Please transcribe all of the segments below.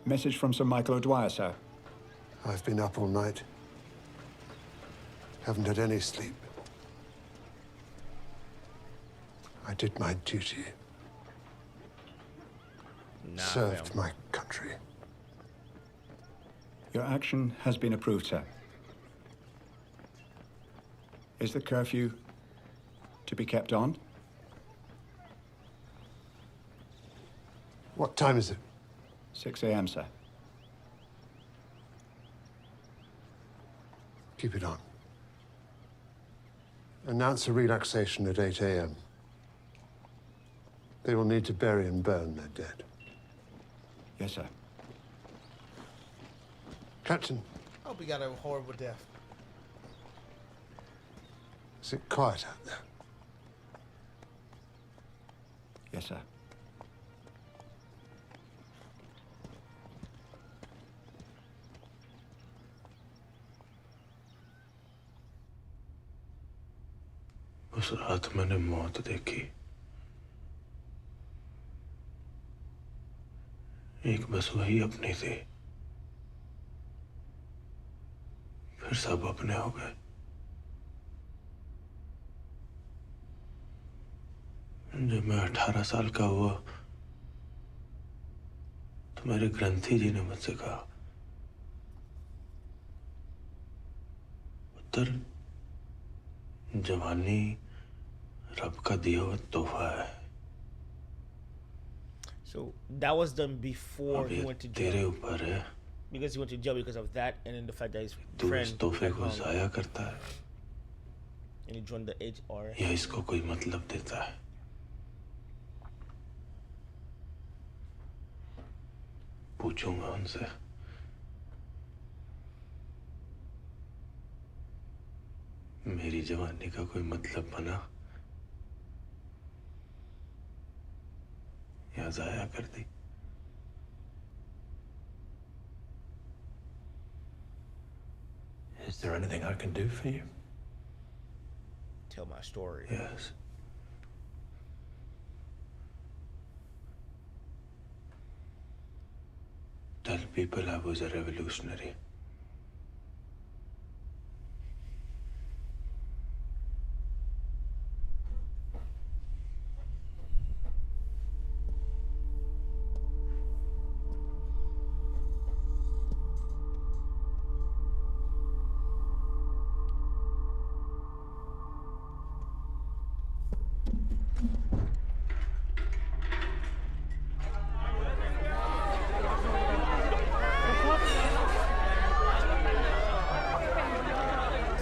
Message from Sir Michael O'Dwyer, sir. I've been up all night. Haven't had any sleep. I did my duty. Served my country. Your action has been approved, sir. Is the curfew to be kept on? What time is it? 6 a.m., sir. Keep it on. Announce a relaxation at 8 a.m. They will need to bury and burn their dead. Yes, sir. Captain. I hope he got a horrible death. Is it quiet out there? Yes, sir. उस रात मैंने मौत देखी। एक बस वही अपनी थी, फिर सब अपने हो गए। जब मैं 18 साल का हुआ तो मेरे ग्रंथी जी ने मुझसे कहा, पुत्र, जवानी रब का दिया हुआ तोहफा है। So that was done before he went to तेरे jail. ऊपर है। Because he went to jail because of that, and then the fact that his तू friend इस तोहफे को जाया करता है and he joined the HR. या इसको कोई मतलब देता है? पूछूंगा उनसे। मेरी जवानी का कोई मतलब बना या जाया कर दी? Is there anything I can do for you? Tell my story. Yes. Tell people I was a revolutionary.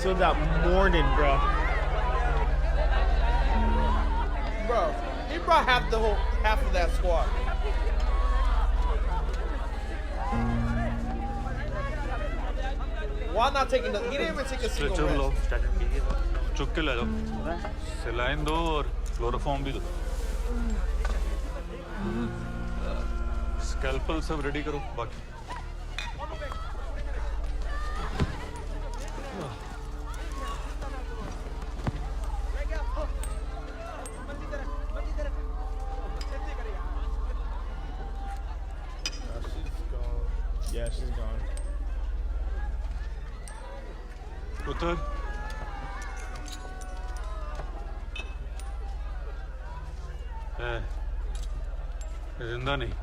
So that morning, bro. Bro, he brought half of that squad. Why not taking the? He didn't even take a single rest. चुक के ले जाओ, saline दो और chloroform भी दो। Scalpel सब ready करो, बाकी Yeah, she's gone. उतर। जिंदा नहीं।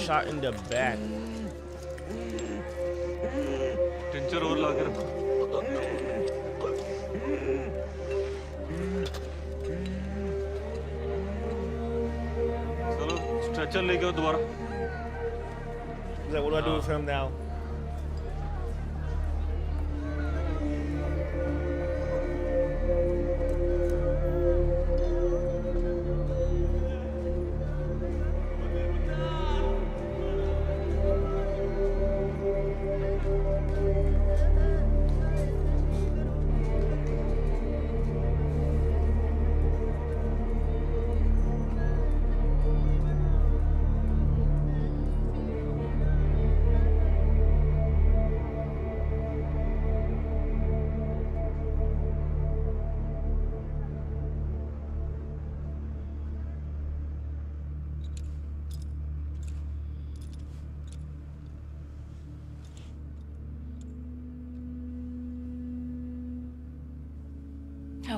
Shot in the back. Tincture और लाकर रखो। चलो स्ट्रेचर लेके आओ दोबारा। He's like, what do I do with him now?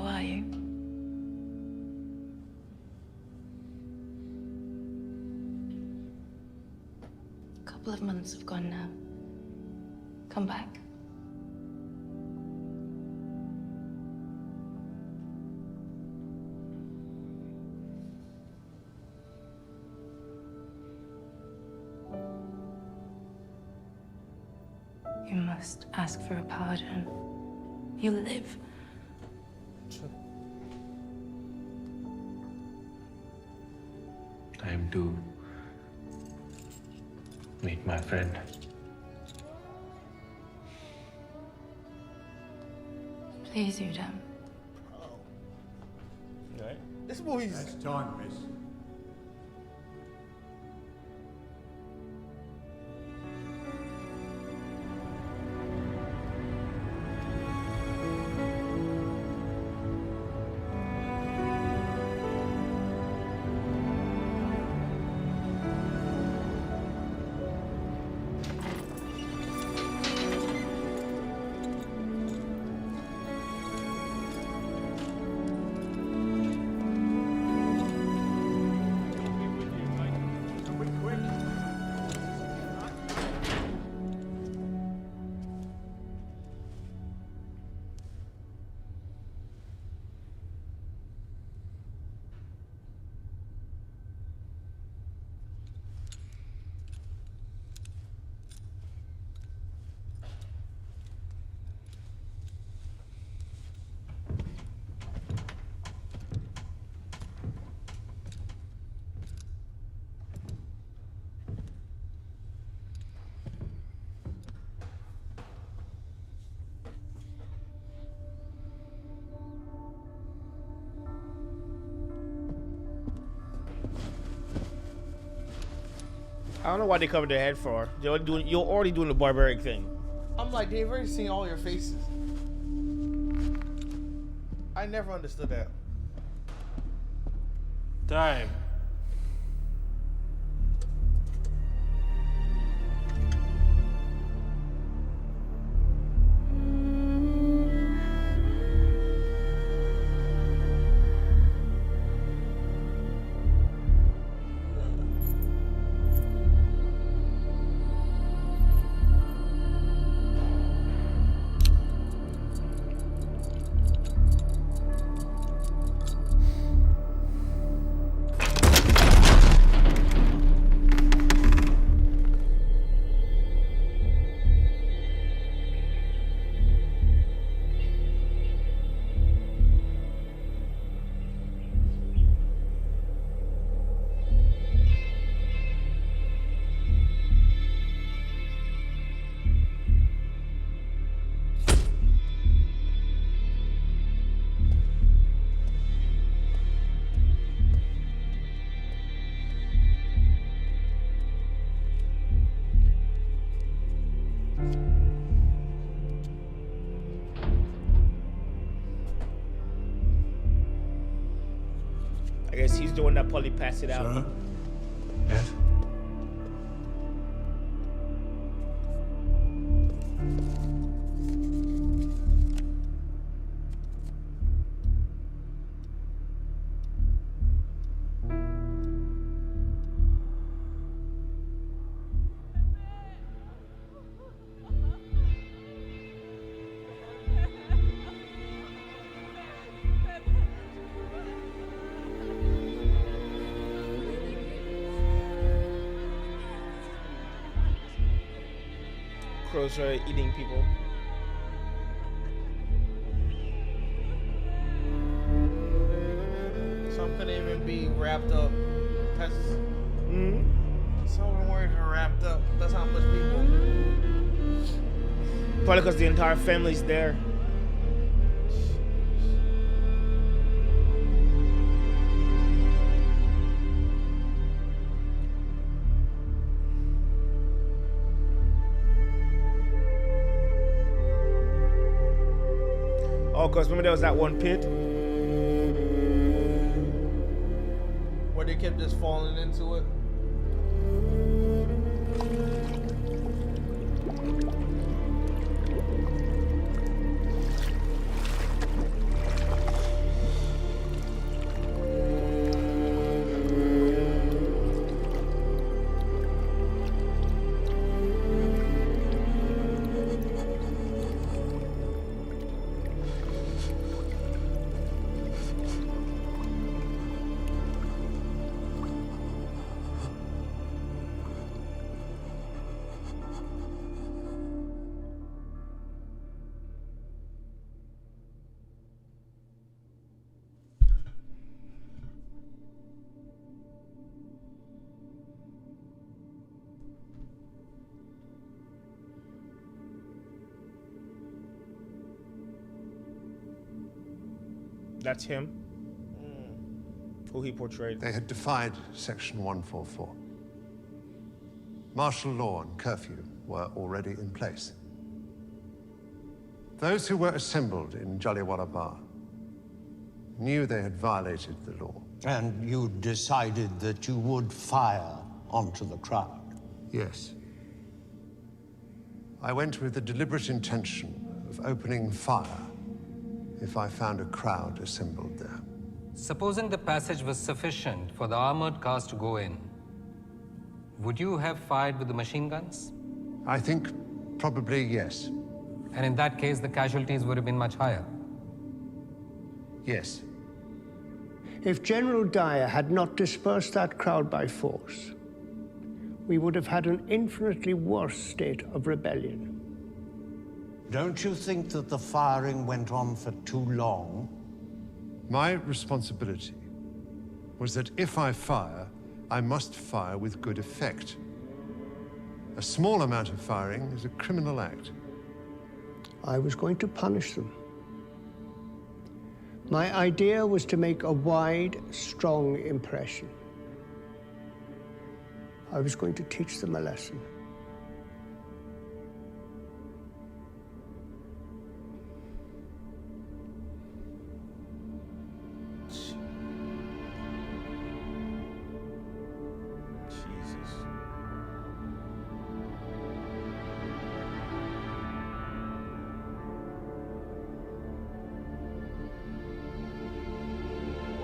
How are you? A couple of months have gone now. Come back. You must ask for a pardon. You live. Time to meet my friend. Please, Udham. Right. This movie's. That's time, miss. I don't know why they covered their head for. You're already doing the barbaric thing. I'm like, they've already seen all your faces. I never understood that. Time. I guess he's the one that probably passed it out. Sir? Yes? Crows are eating people. Some couldn't even be wrapped up. That's, Mm-hmm. some of them weren't even wrapped up. That's how much people. Probably because the entire family's there. Oh, because remember there was that one pit? Where they kept just falling into it. That's him. Who he portrayed. They had defied Section 144. Martial law and curfew were already in place. Those who were assembled in Jallianwala Bagh knew they had violated the law. And you decided that you would fire onto the crowd? Yes. I went with the deliberate intention of opening fire if I found a crowd assembled there. Supposing the passage was sufficient for the armored cars to go in, would you have fired with the machine guns? I think probably yes. And in that case, the casualties would have been much higher. Yes. If General Dyer had not dispersed that crowd by force, we would have had an infinitely worse state of rebellion. Don't you think that the firing went on for too long? My responsibility was that if I fire, I must fire with good effect. A small amount of firing is a criminal act. I was going to punish them. My idea was to make a wide, strong impression. I was going to teach them a lesson.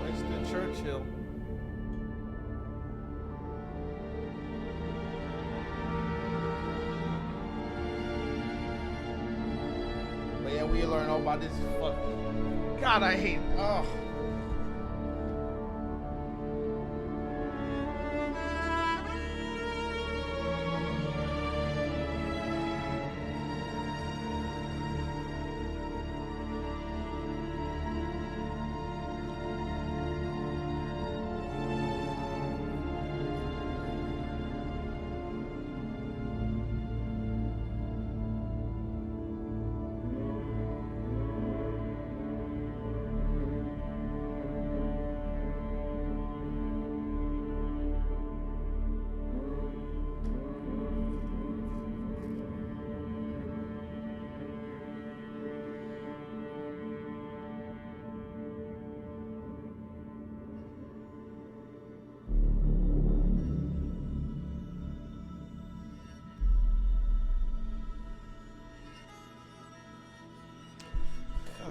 Winston Churchill. But yeah, we learn all about this fucking. God, I hate. Oh.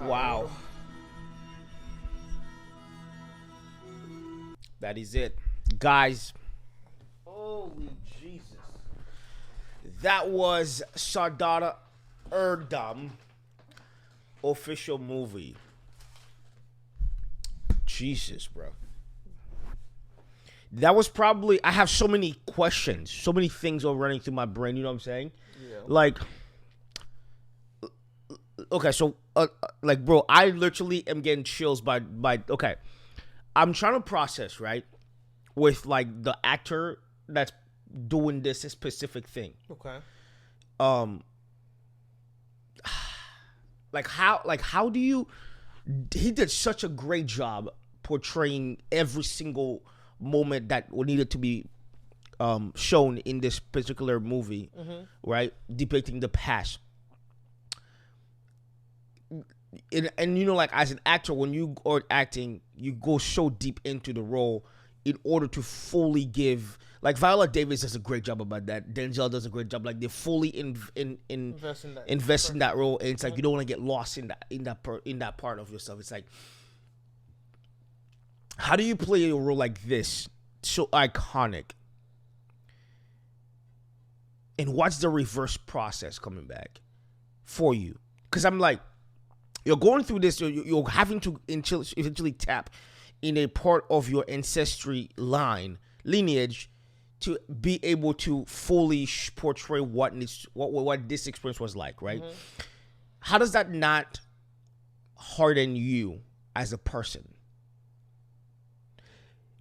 Wow. That is it. Guys. Holy Jesus. That was SARDAR UDHAM official movie. Jesus, bro. That was probably, I have so many questions, so many things are running through my brain, you know what I'm saying? Yeah. Like, okay, so, like, bro, I literally am getting chills by, okay, I'm trying to process, right, with, like, the actor that's doing this specific thing. Okay. Like, how do you, he did such a great job portraying every single moment that needed to be shown in this particular movie, right, depicting the past. And you know, like, as an actor, when you are acting, you go so deep into the role in order to fully give. Like, Viola Davis does a great job about that. Denzel does a great job. Like, they fully invest in that role, and it's like you don't want to get lost in that part of yourself. It's like, how do you play a role like this, so iconic, and what's the reverse process coming back for you? Because I'm like, you're going through this, you're having to eventually tap in a part of your ancestry lineage to be able to fully portray what this experience was like, right? How does that not harden you as a person?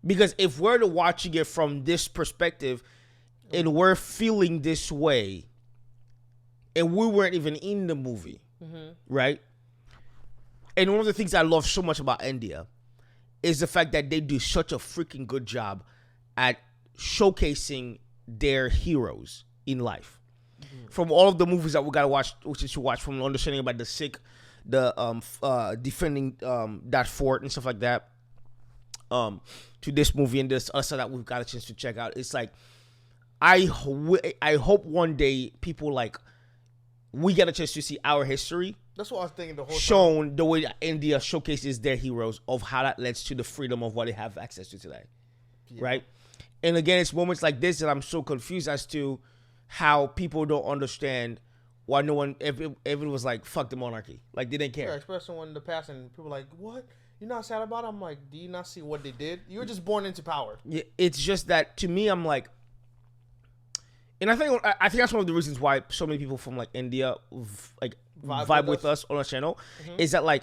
Because if we're watching it from this perspective and we're feeling this way and we weren't even in the movie, right? And one of the things I love so much about India is the fact that they do such a freaking good job at showcasing their heroes in life. From all of the movies that we gotta watch, which is to watch, from understanding about the Sikh, the defending that fort and stuff like that, to this movie and this other that we've got a chance to check out. It's like I hope one day people like we get a chance to see our history. That's what I was thinking the whole time. Shown the way that India showcases their heroes of how that leads to the freedom of what they have access to today, right? And again, it's moments like this that I'm so confused as to how people don't understand why no one, everyone was like, fuck the monarchy. Like, they didn't care. Yeah, especially when the past and people like, what? You're not sad about it? I'm like, do you not see what they did? You were just born into power. Yeah, it's just that, to me, I'm like, and I think that's one of the reasons why so many people from, like, India, like, vibe with us on our channel, is that, like,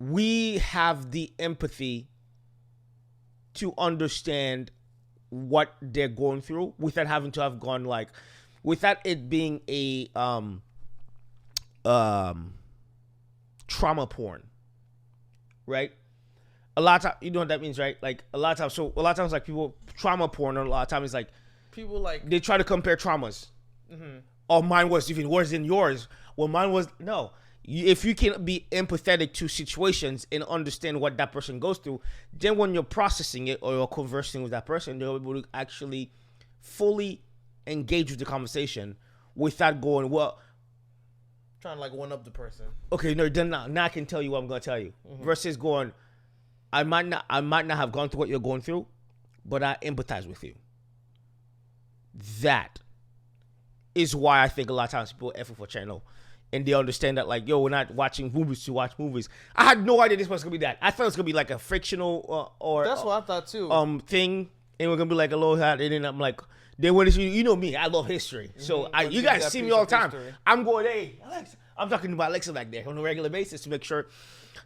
we have the empathy to understand what they're going through without having to have gone, like, without it being a trauma porn, right? A lot of times, you know what that means, right? Like, a lot of times, like, people, trauma porn, a lot of times, like, people, like, they try to compare traumas. Oh, mine was even worse than yours. Well, mine was, no. If you can be empathetic to situations and understand what that person goes through, then when you're processing it or you're conversing with that person, they're able to actually fully engage with the conversation without going, well, trying to like one up the person. Okay, no, then now I can tell you what I'm gonna tell you. Versus going, I might not have gone through what you're going through, but I empathize with you. That is why I think a lot of times people effort for channel. And they understand that, like, yo, we're not watching movies to watch movies. I had no idea this was gonna be that. I thought it was gonna be like a fictional or that's what I thought too. Thing, and we're gonna be like a little hot. And then I'm like, then when it's you know me, I love history. So you guys see me all the time. History. I'm going, hey, Alexa. I'm talking to Alexa back there on a regular basis to make sure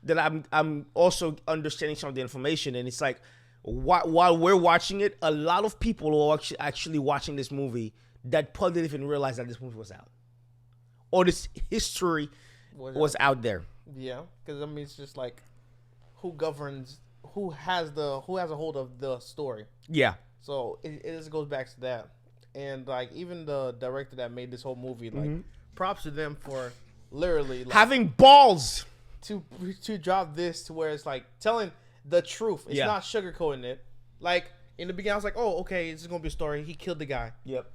that I'm also understanding some of the information. And it's like while we're watching it, a lot of people are actually watching this movie that probably didn't even realize that this movie was out. Or this history was out there. Yeah, because I mean, it's just like who governs, who has a hold of the story. Yeah. So it just goes back to that, and like even the director that made this whole movie, like props to them for literally like, having balls to drop this to where it's like telling the truth. It's not sugarcoating it. Like in the beginning, I was like, oh, okay, this is gonna be a story. He killed the guy. Yep.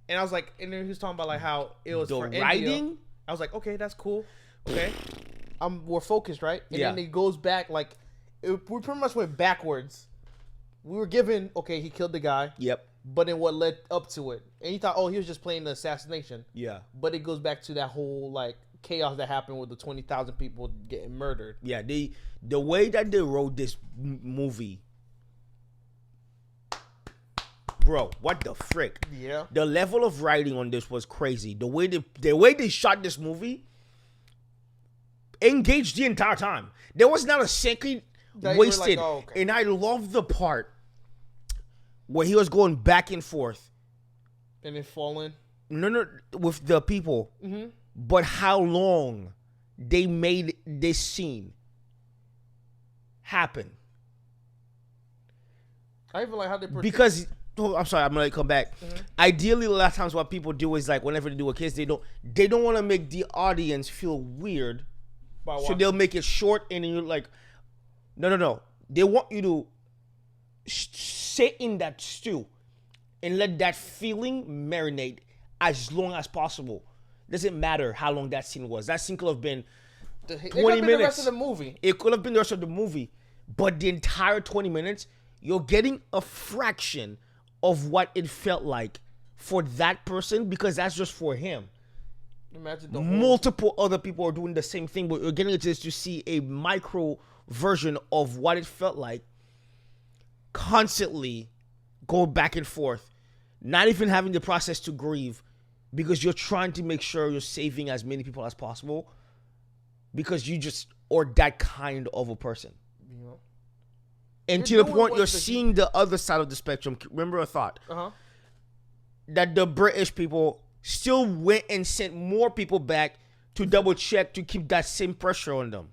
And I was like, and then he was talking about like how it was the for writing. India. I was like, okay, that's cool. Okay, we're focused, right? And yeah. then it goes back like we pretty much went backwards. We were given, okay, he killed the guy. Yep. But then what led up to it? And you thought, oh, he was just playing the assassination. Yeah. But it goes back to that whole like chaos that happened with the 20,000 people getting murdered. Yeah. The way that they wrote this movie. Bro, what the frick? Yeah. The level of writing on this was crazy. The way they shot this movie engaged the entire time. There was not a second wasted. Like, oh, okay. And I love the part where he was going back and forth. And then falling? No, with the people. Mm-hmm. But how long they made this scene happen. I even like how they because... Oh, I'm sorry, I'm gonna come back. Mm-hmm. Ideally, a lot of times what people do is like whenever they do a kiss, they don't want to make the audience feel weird, so they'll make it short, and then you're like, no. They want you to sit in that stew and let that feeling marinate as long as possible. Doesn't matter how long that scene was. That scene could have been 20 minutes. The rest of the movie. It could have been the rest of the movie, but the entire 20 minutes, you're getting a fraction of what it felt like for that person, because that's just for him. Imagine multiple other people are doing the same thing, but you're getting just to see a micro version of what it felt like constantly go back and forth, not even having the process to grieve, because you're trying to make sure you're saving as many people as possible, because you just are that kind of a person. Yeah. And to the point you're seeing the other side of the spectrum. Remember a thought. That the British people still went and sent more people back to double check to keep that same pressure on them.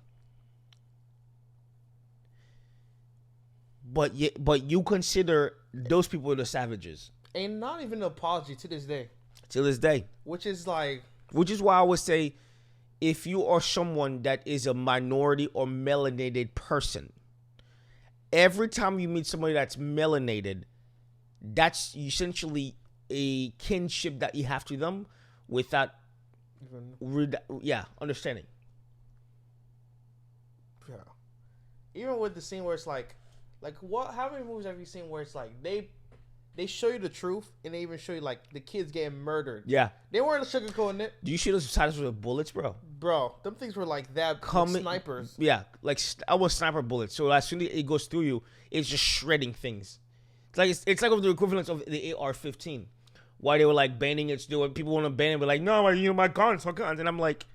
But you consider those people the savages. And not even an apology to this day. To this day. Which is why I would say, if you are someone that is a minority or melanated person, every time you meet somebody that's melanated, that's essentially a kinship that you have to them without understanding. Yeah. Even with the scene where it's like what? How many movies have you seen where it's like they show you the truth and they even show you like the kids getting murdered? Yeah. They weren't sugarcoating it. Do you see those sides with bullets, bro? Bro, them things were like that. Like snipers. Yeah, like almost sniper bullets. So as soon as it goes through you, it's just shredding things. It's like the equivalent of the AR-15. Why they were like banning it, people want to ban it, but like, no, my guns, and I'm like,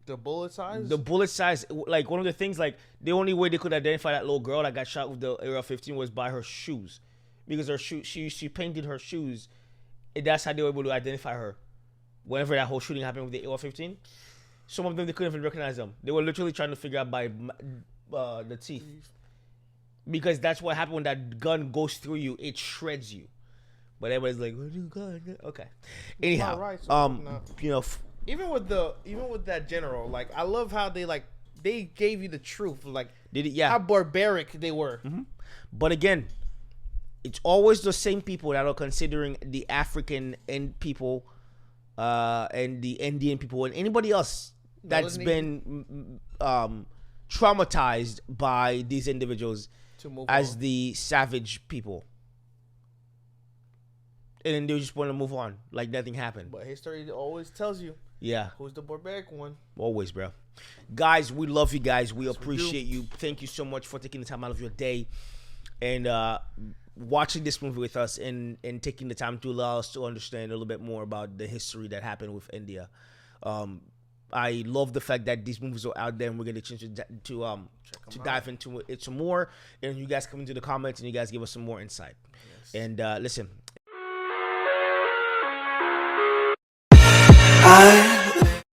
the bullet size. Like one of the things, like the only way they could identify that little girl that got shot with the AR-15 was by her shoes, because her she painted her shoes, and that's how they were able to identify her. Whenever that whole shooting happened with the AR-15, some of them they couldn't even recognize them. They were literally trying to figure out by the teeth, because that's what happened when that gun goes through you, it shreds you. But everybody's like, "What you got?" Okay. Anyhow, right, so even with that general, like I love how they gave you the truth, like how barbaric they were. Mm-hmm. But again, it's always the same people that are considering the African people, and the Indian people, and anybody else that's been traumatized by these individuals as the savage people. And then they just want to move on like nothing happened. But history always tells you, who's the barbaric one. Always, bro. Guys, we love you guys. We appreciate you. Thank you so much for taking the time out of your day and watching this movie with us and taking the time to allow us to understand a little bit more about the history that happened with India. I love the fact that these movies are out there and we're going to chance to dive into it some more. And you guys come into the comments and you guys give us some more insight. Yes. And listen.